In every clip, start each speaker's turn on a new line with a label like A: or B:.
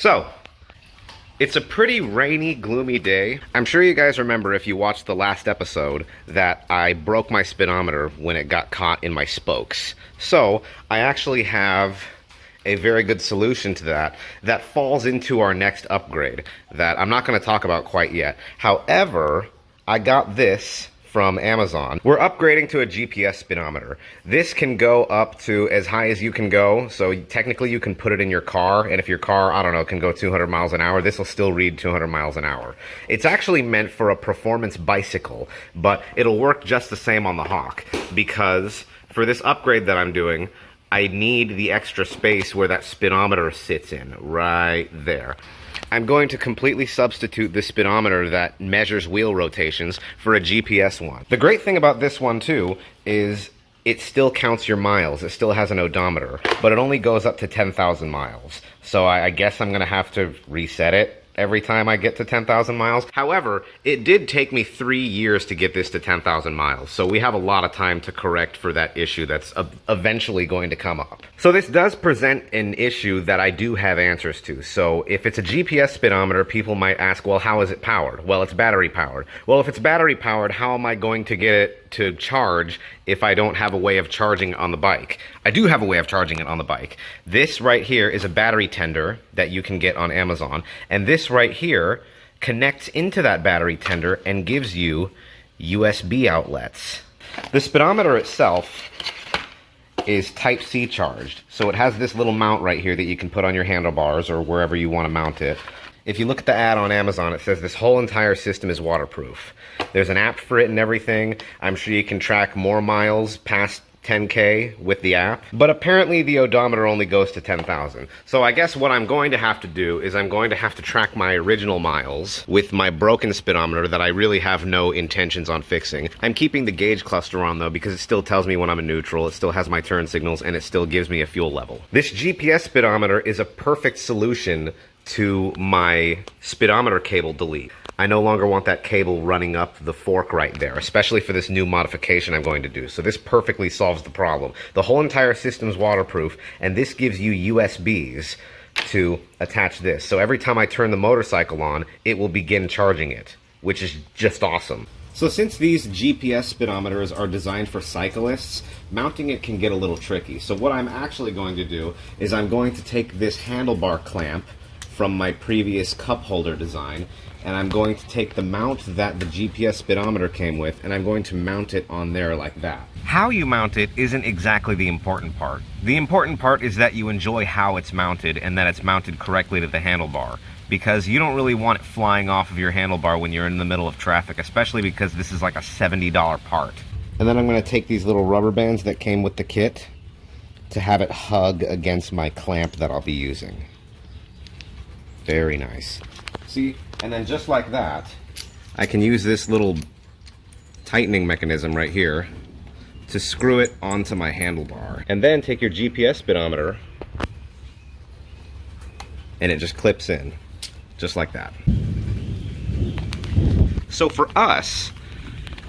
A: So, it's a pretty rainy, gloomy day. I'm sure you guys remember, if you watched the last episode, that I broke my speedometer when it got caught in my spokes. So, I actually have a very good solution to that falls into our next upgrade that I'm not going to talk about quite yet. However, I got this from Amazon. We're upgrading to a GPS speedometer. This can go up to as high as you can go, so technically you can put it in your car, and if your car, I don't know, can go 200 miles an hour, this will still read 200 miles an hour. It's actually meant for a performance bicycle, but it'll work just the same on the Hawk, because for this upgrade that I'm doing, I need the extra space where that speedometer sits in, right there. I'm going to completely substitute this speedometer that measures wheel rotations for a GPS one. The great thing about this one too is it still counts your miles. It still has an odometer, but it only goes up to 10,000 miles. So I guess I'm gonna have to reset it every time I get to 10,000 miles. However, it did take me 3 years to get this to 10,000 miles, so we have a lot of time to correct for that issue that's eventually going to come up. So this does present an issue that I do have answers to. So if it's a GPS speedometer, people might ask, well, how is it powered? Well, it's battery powered. Well, if it's battery powered, how am I going to get it to charge if I don't have a way of charging it on the bike? I do have a way of charging it on the bike. This right here is a battery tender that you can get on Amazon, and this right here connects into that battery tender and gives you USB outlets. The speedometer itself is Type-C charged, so it has this little mount right here that you can put on your handlebars or wherever you want to mount it. If you look at the ad on Amazon, it says this whole entire system is waterproof. There's an app for it and everything. I'm sure you can track more miles past 10K with the app, but apparently the odometer only goes to 10,000. So I guess what I'm going to have to do is I'm going to have to track my original miles with my broken speedometer that I really have no intentions on fixing. I'm keeping the gauge cluster on though, because it still tells me when I'm in neutral, it still has my turn signals, and it still gives me a fuel level. This GPS speedometer is a perfect solution to my speedometer cable delete. I no longer want that cable running up the fork right there, especially for this new modification I'm going to do. So this perfectly solves the problem. The whole entire system's waterproof, and this gives you USBs to attach this. So every time I turn the motorcycle on, it will begin charging it, which is just awesome. So since these GPS speedometers are designed for cyclists, mounting it can get a little tricky. So what I'm actually going to do is I'm going to take this handlebar clamp from my previous cup holder design, and I'm going to take the mount that the GPS speedometer came with, and I'm going to mount it on there like that. How you mount it isn't exactly the important part. The important part is that you enjoy how it's mounted and that it's mounted correctly to the handlebar, because you don't really want it flying off of your handlebar when you're in the middle of traffic, especially because this is like a $70 part. And then I'm going to take these little rubber bands that came with the kit to have it hug against my clamp that I'll be using. Very nice. See, and then just like that, I can use this little tightening mechanism right here to screw it onto my handlebar. And then take your GPS speedometer and it just clips in, just like that. So for us,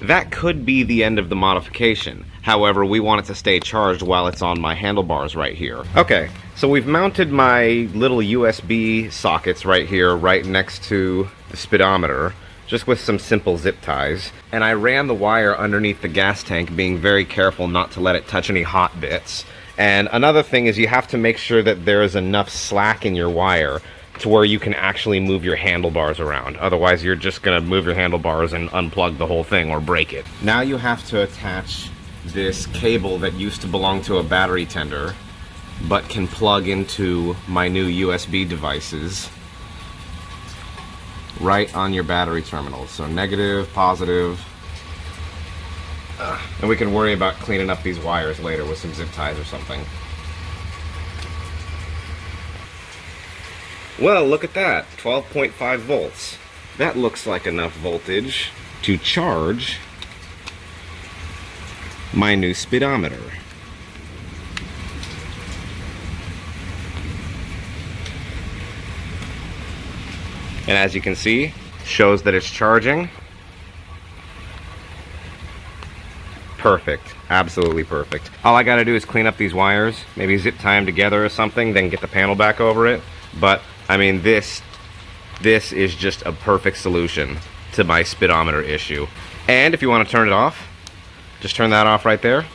A: that could be the end of the modification. However, we want it to stay charged while it's on my handlebars right here. Okay, so we've mounted my little USB sockets right here, right next to the speedometer, just with some simple zip ties. And I ran the wire underneath the gas tank, being very careful not to let it touch any hot bits. And another thing is you have to make sure that there is enough slack in your wire to where you can actually move your handlebars around. Otherwise, you're just gonna move your handlebars and unplug the whole thing or break it. Now you have to attach this cable that used to belong to a battery tender, but can plug into my new USB devices right on your battery terminals. So negative, positive, and we can worry about cleaning up these wires later with some zip ties or something. Well, look at that, 12.5 volts. That looks like enough voltage to charge my new speedometer. And as you can see, shows that it's charging. Perfect, absolutely perfect. All I gotta do is clean up these wires, maybe zip tie them together or something, then get the panel back over it. But I mean, this is just a perfect solution to my speedometer issue. And if you want to turn it off, just turn that off right there.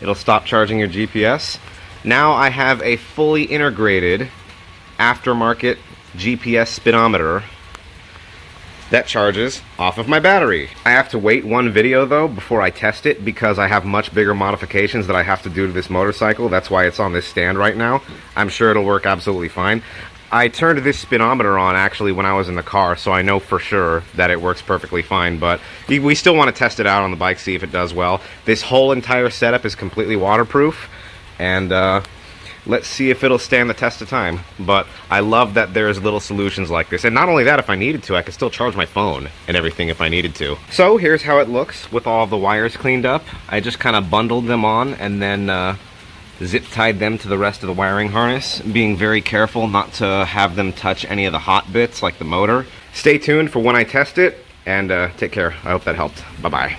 A: It'll stop charging your GPS. Now I have a fully integrated aftermarket GPS speedometer that charges off of my battery. I have to wait one video though before I test it because I have much bigger modifications that I have to do to this motorcycle. That's why it's on this stand right now. I'm sure it'll work absolutely fine. I turned this speedometer on actually when I was in the car, so I know for sure that it works perfectly fine, but we still want to test it out on the bike, see if it does well. This whole entire setup is completely waterproof, and let's see if it'll stand the test of time. But I love that there's little solutions like this. And not only that, if I needed to, I could still charge my phone and everything if I needed to. So here's how it looks with all the wires cleaned up. I just kind of bundled them on and then zip tied them to the rest of the wiring harness, being very careful not to have them touch any of the hot bits like the motor. Stay tuned for when I test it, and take care. I hope that helped. Bye-bye.